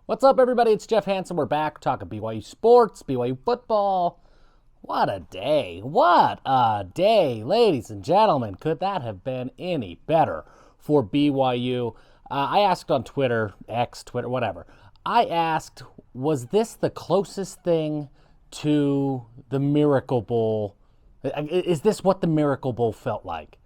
What's up, everybody? It's Jeff Hansen. We're back talking BYU sports, BYU football. What a day. What a day, ladies and gentlemen. Could that have been any better for BYU? I asked on Twitter, X, Twitter, whatever. I asked, was this the closest thing to the Miracle Bowl? Is this what the Miracle Bowl felt like?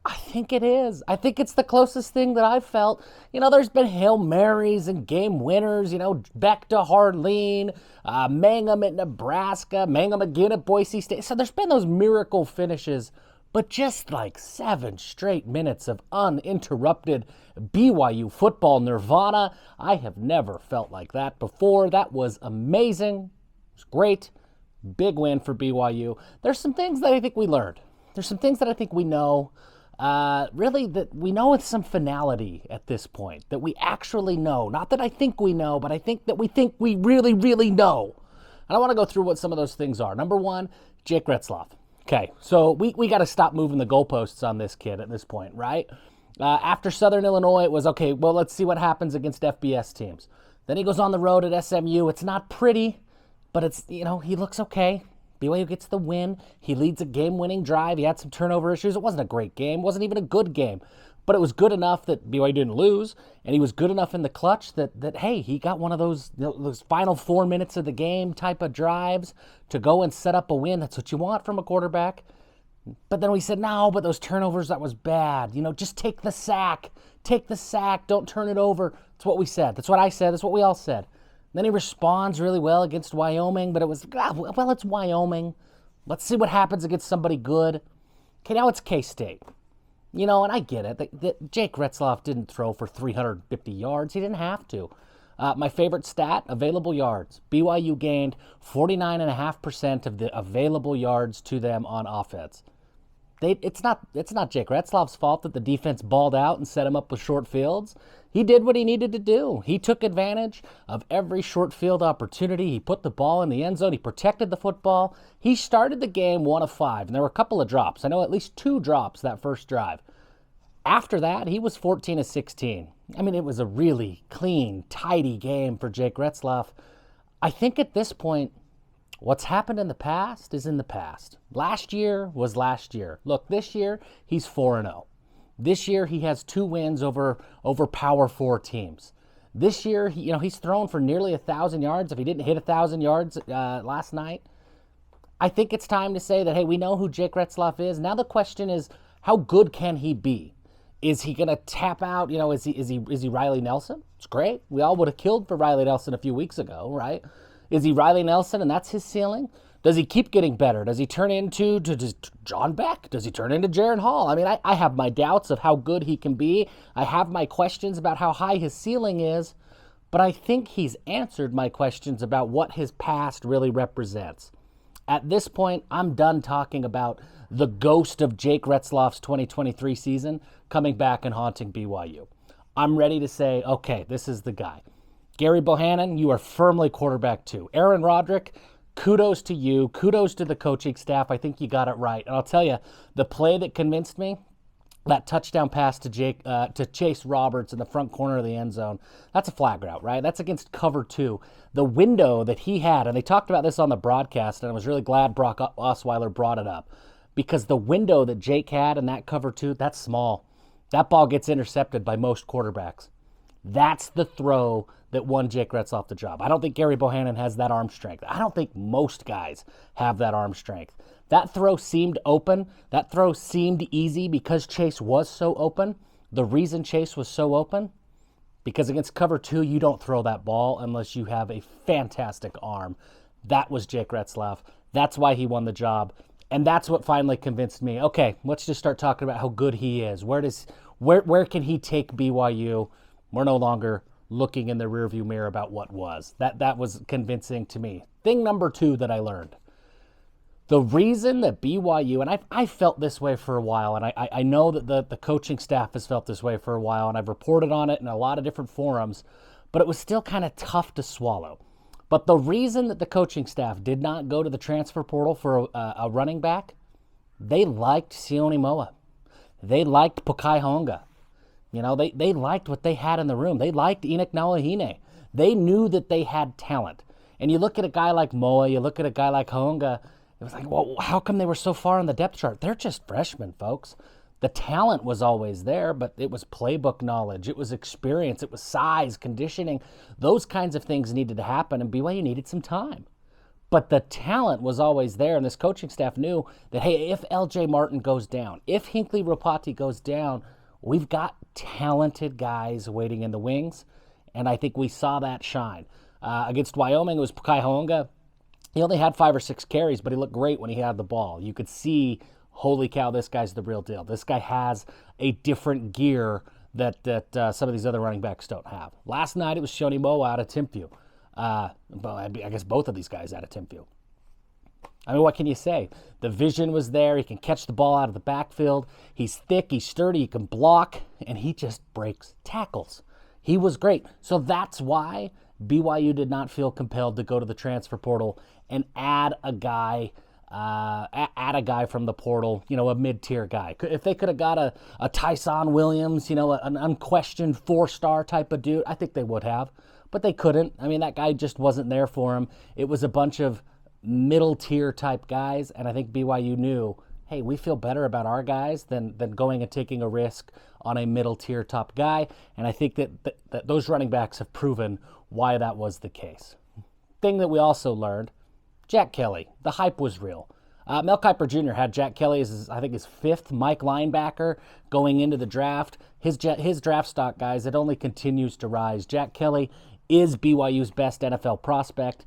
I think it is. I think it's the closest thing that I've felt. There's been Hail Marys and game winners, Beck to Harleen, Mangum at Nebraska, Mangum again at Boise State. So there's been those miracle finishes, but just like 7 straight minutes of uninterrupted BYU football nirvana. I have never felt like that before. That was amazing. It was great. Big win for BYU. There's some things that I think we learned. There's some things that I think we know. Really, that we know with some finality at this point, that we actually know. Not that I think we know, but I think that we think we really, really know. And I want to go through what some of those things are. Number one, Jake Retzlaff. Okay, so we got to stop moving the goalposts on this kid at this point, right? After Southern Illinois, it was, okay, well, let's see what happens against FBS teams. Then he goes on the road at SMU. It's not pretty, but it's, he looks okay. BYU gets the win. He leads a game-winning drive. He had some turnover issues. It wasn't a great game. It wasn't even a good game. But it was good enough that BYU didn't lose, and he was good enough in the clutch that hey, he got one of those final 4 minutes of the game type of drives to go and set up a win. That's what you want from a quarterback. But then we said, no, but those turnovers, that was bad. Just take the sack. Take the sack. Don't turn it over. That's what we said. That's what I said. That's what we all said. Then he responds really well against Wyoming, but it was, well, it's Wyoming. Let's see what happens against somebody good. Okay, now it's K-State. And I get it. That Jake Retzlaff didn't throw for 350 yards. He didn't have to. My favorite stat, available yards. BYU gained 49.5% of the available yards to them on offense. It's not Jake Retzlaff's fault that the defense balled out and set him up with short fields. He did what he needed to do. He took advantage of every short field opportunity. He put the ball in the end zone. He protected the football. He started the game 1 of 5, and there were a couple of drops. I know at least 2 drops that first drive. After that, he was 14 of 16. I mean, it was a really clean, tidy game for Jake Retzlaff. I think at this point, what's happened in the past is in the past. Last year was last year. Look, this year, he's 4-0. This year, he has 2 wins over Power 4 teams. This year, he's thrown for nearly 1,000 yards. If he didn't hit 1,000 yards last night, I think it's time to say that, hey, we know who Jake Retzlaff is. Now the question is, how good can he be? Is he going to tap out? Is he Riley Nelson? It's great. We all would have killed for Riley Nelson a few weeks ago, right? Is he Riley Nelson and that's his ceiling? Does he keep getting better? Does he turn into John Beck? Does he turn into Jaron Hall? I mean, I have my doubts of how good he can be. I have my questions about how high his ceiling is. But I think he's answered my questions about what his past really represents. At this point, I'm done talking about the ghost of Jake Retzlaff's 2023 season coming back and haunting BYU. I'm ready to say, okay, this is the guy. Gary Bohannon, you are firmly quarterback 2. Aaron Roderick, kudos to you. Kudos to the coaching staff. I think you got it right. And I'll tell you, the play that convinced me, that touchdown pass to Chase Roberts in the front corner of the end zone, that's a flag route, right? That's against cover 2. The window that he had, and they talked about this on the broadcast, and I was really glad Brock Osweiler brought it up, because the window that Jake had in that cover 2, that's small. That ball gets intercepted by most quarterbacks. That's the throw that won Jake Retzlaff the job. I don't think Gary Bohannon has that arm strength. I don't think most guys have that arm strength. That throw seemed open. That throw seemed easy because Chase was so open. The reason Chase was so open, because against cover 2, you don't throw that ball unless you have a fantastic arm. That was Jake Retzlaff. That's why he won the job. And that's what finally convinced me, okay, let's just start talking about how good he is. Where can he take BYU? We're no longer looking in the rearview mirror about what was. That was convincing to me. Thing number 2 that I learned. The reason that BYU, and I felt this way for a while, and I know that the coaching staff has felt this way for a while, and I've reported on it in a lot of different forums, but it was still kind of tough to swallow. But the reason that the coaching staff did not go to the transfer portal for a running back, they liked Sione Moa. They liked Pokai Honga. They liked what they had in the room. They liked Enoch Nawahine. They knew that they had talent. And you look at a guy like Moa, you look at a guy like Honga, it was like, well, how come they were so far on the depth chart? They're just freshmen, folks. The talent was always there, but it was playbook knowledge, it was experience, it was size, conditioning. Those kinds of things needed to happen, and BYU needed some time. But the talent was always there, and this coaching staff knew that, hey, if LJ Martin goes down, if Hinckley Ropati goes down, we've got talented guys waiting in the wings, and I think we saw that shine. Against Wyoming, it was Pukai Honga. He only had 5 or 6 carries, but he looked great when he had the ball. You could see, holy cow, this guy's the real deal. This guy has a different gear that some of these other running backs don't have. Last night, it was Shoni Moa out of Timpview. Well, I guess both of these guys out of Timpview. I mean, what can you say? The vision was there. He can catch the ball out of the backfield. He's thick, he's sturdy, he can block, and he just breaks tackles. He was great. So that's why BYU did not feel compelled to go to the transfer portal and add a guy from the portal, a mid-tier guy. If they could have got a Tyson Williams, an unquestioned 4-star type of dude, I think they would have. But they couldn't. I mean, that guy just wasn't there for him. It was a bunch of middle-tier type guys, and I think BYU knew, hey, we feel better about our guys than going and taking a risk on a middle-tier top guy, and I think that those running backs have proven why that was the case. Thing that we also learned, Jack Kelly, the hype was real. Mel Kiper Jr. had Jack Kelly as, I think, his 5th Mike linebacker going into the draft. His draft stock, guys, it only continues to rise. Jack Kelly is BYU's best NFL prospect.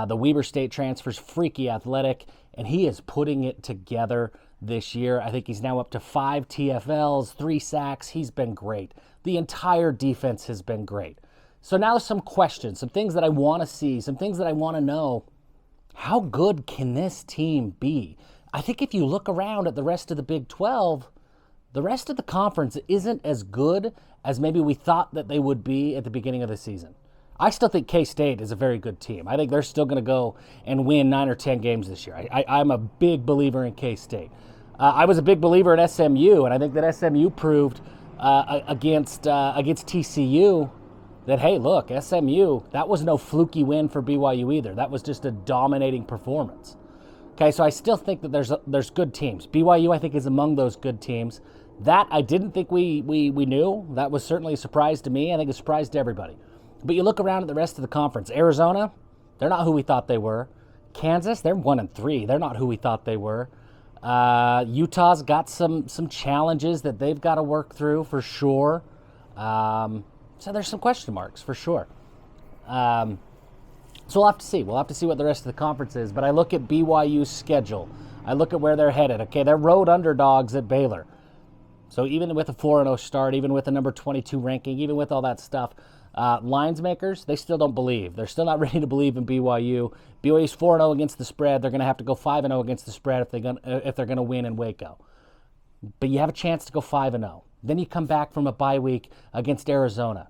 The Weber State transfer's freaky athletic, and he is putting it together this year. I think he's now up to 5 TFLs, 3 sacks. He's been great. The entire defense has been great. So now some questions, some things that I want to see, some things that I want to know. How good can this team be? I think if you look around at the rest of the Big 12, the rest of the conference isn't as good as maybe we thought that they would be at the beginning of the season. I still think K-State is a very good team. I think they're still going to go and win 9 or 10 games this year. I'm a big believer in K-State. I was a big believer in SMU, and I think that SMU proved against TCU that, hey, look, SMU, that was no fluky win for BYU either. That was just a dominating performance. Okay, so I still think that there's good teams. BYU, I think, is among those good teams. That I didn't think we knew. That was certainly a surprise to me. I think a surprise to everybody. But you look around at the rest of the conference. Arizona, they're not who we thought they were. Kansas, they're 1-3. They're not who we thought they were. Utah's got some challenges that they've got to work through for sure. So there's some question marks for sure. So we'll have to see. We'll have to see what the rest of the conference is. But I look at BYU's schedule. I look at where they're headed. Okay, they're road underdogs at Baylor. So even with a 4-0 start, even with a number 22 ranking, even with all that stuff, lines makers, they still don't believe. They're still not ready to believe in BYU. BYU's 4-0 against the spread. They're going to have to go 5-0 against the spread if they're going to win in Waco. But you have a chance to go 5-0. Then you come back from a bye week against Arizona.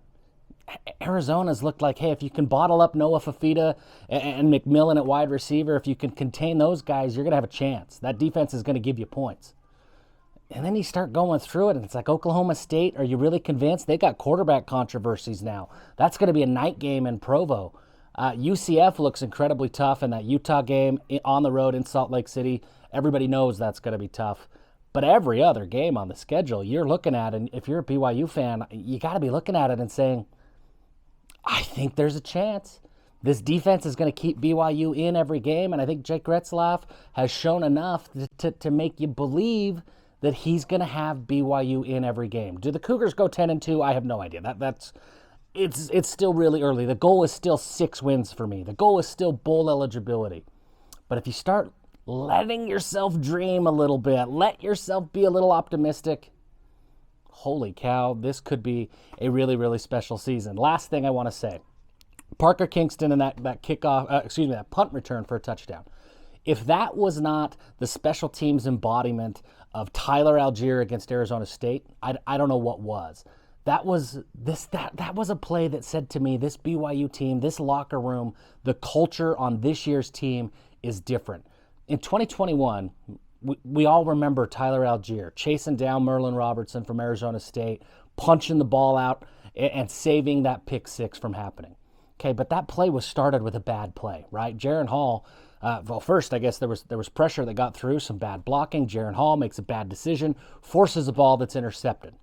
Arizona's looked like, hey, if you can bottle up Noah Fafita and McMillan at wide receiver, if you can contain those guys, you're going to have a chance. That defense is going to give you points. And then you start going through it, and it's like Oklahoma State, are you really convinced? They got quarterback controversies now. That's going to be a night game in Provo. UCF looks incredibly tough in that Utah game on the road in Salt Lake City. Everybody knows that's going to be tough. But every other game on the schedule, you're looking at, and if you're a BYU fan, you got to be looking at it and saying, I think there's a chance. This defense is going to keep BYU in every game, and I think Jake Retzlaff has shown enough to make you believe that he's going to have BYU in every game. Do the Cougars go 10-2? I have no idea. It's still really early. The goal is still 6 wins for me. The goal is still bowl eligibility. But if you start letting yourself dream a little bit, let yourself be a little optimistic, holy cow, this could be a really, really special season. Last thing I want to say, Parker Kingston and that that punt return for a touchdown. If that was not the special teams embodiment of Tyler Algier against Arizona State, I don't know what was. That was a play that said to me, this BYU team, this locker room, the culture on this year's team is different. In 2021, we all remember Tyler Algier chasing down Merlin Robertson from Arizona State, punching the ball out and saving that pick 6 from happening. Okay, but that play was started with a bad play, right? Jaron Hall, well, first, I guess there was pressure that got through, some bad blocking. Jaron Hall makes a bad decision, forces a ball that's intercepted.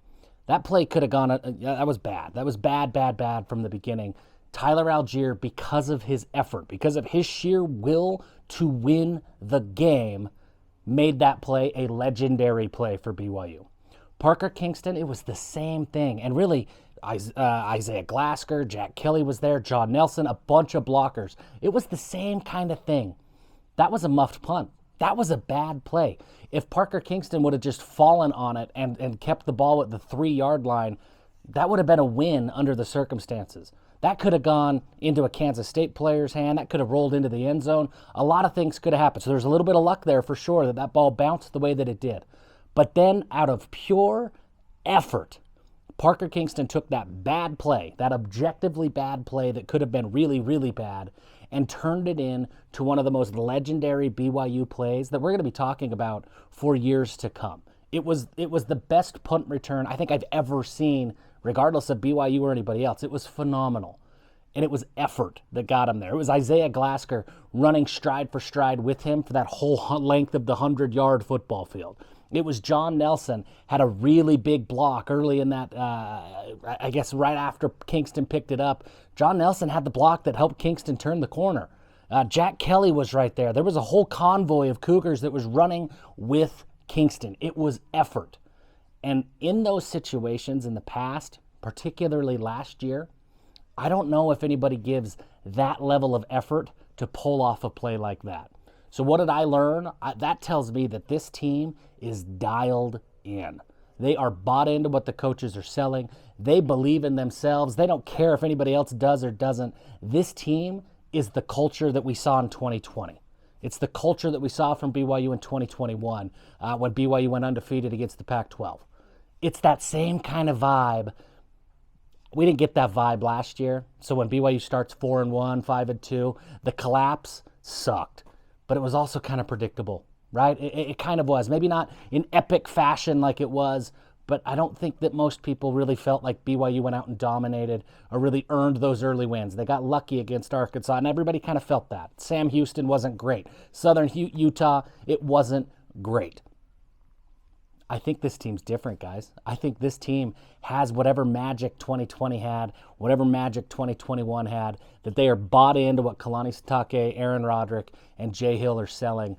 That play could have gone, that was bad. That was bad from the beginning. Tyler Algier, because of his effort, because of his sheer will to win the game, made that play a legendary play for BYU. Parker Kingston, it was the same thing. And really, Isaiah Glasker, Jack Kelly was there, John Nelson, a bunch of blockers. It was the same kind of thing. That was a muffed punt. That was a bad play. If Parker Kingston would have just fallen on it and kept the ball at the 3-yard line, that would have been a win under the circumstances. That could have gone into a Kansas State player's hand. That could have rolled into the end zone. A lot of things could have happened. So there's a little bit of luck there for sure that ball bounced the way that it did. But then out of pure effort, Parker Kingston took that bad play, that objectively bad play that could have been really, really bad, and turned it into one of the most legendary BYU plays that we're going to be talking about for years to come. It was the best punt return I think I've ever seen, regardless of BYU or anybody else. It was phenomenal. And it was effort that got him there. It was Isaiah Glasker running stride for stride with him for that whole length of the 100-yard football field. It was John Nelson had a really big block early in that, I guess right after Kingston picked it up. John Nelson had the block that helped Kingston turn the corner. Jack Kelly was right there. There was a whole convoy of Cougars that was running with Kingston. It was effort. And in those situations in the past, particularly last year, I don't know if anybody gives that level of effort to pull off a play like that. So what did I learn? That tells me that this team is dialed in. They are bought into what the coaches are selling. They believe in themselves. They don't care if anybody else does or doesn't. This team is the culture that we saw in 2020. It's the culture that we saw from BYU in 2021 when BYU went undefeated against the Pac-12. It's that same kind of vibe. We didn't get that vibe last year. So when BYU starts 4-1, 5-2, the collapse sucked. But it was also kind of predictable, right? It kind of was. Maybe not in epic fashion like it was, but I don't think that most people really felt like BYU went out and dominated or really earned those early wins. They got lucky against Arkansas, and everybody kind of felt that. Sam Houston wasn't great. Southern Utah, it wasn't great. I think this team's different, guys. I think this team has whatever magic 2020 had, whatever magic 2021 had, that they are bought into what Kalani Sitake, Aaron Roderick, and Jay Hill are selling,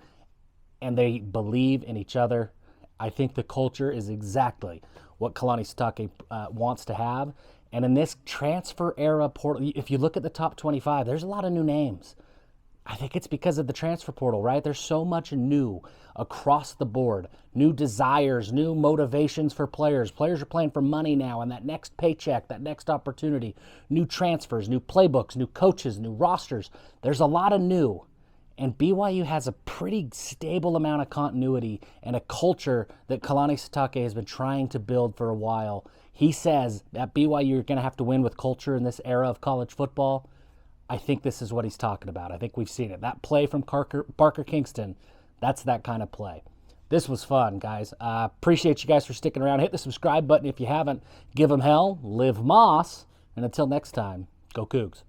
and they believe in each other. I think the culture is exactly what Kalani Sitake wants to have. And in this transfer era portal, if you look at the top 25, there's a lot of new names. I think it's because of the transfer portal, right? There's so much new across the board, new desires, new motivations for players. Players are playing for money now and that next paycheck, that next opportunity, new transfers, new playbooks, new coaches, new rosters. There's a lot of new. And BYU has a pretty stable amount of continuity and a culture that Kalani Sitake has been trying to build for a while. He says at BYU you're going to have to win with culture in this era of college football. I think this is what he's talking about. I think we've seen it. That play from Parker Kingston, that's that kind of play. This was fun, guys. Appreciate you guys for sticking around. Hit the subscribe button if you haven't. Give them hell. Live Moss. And until next time, go Cougs.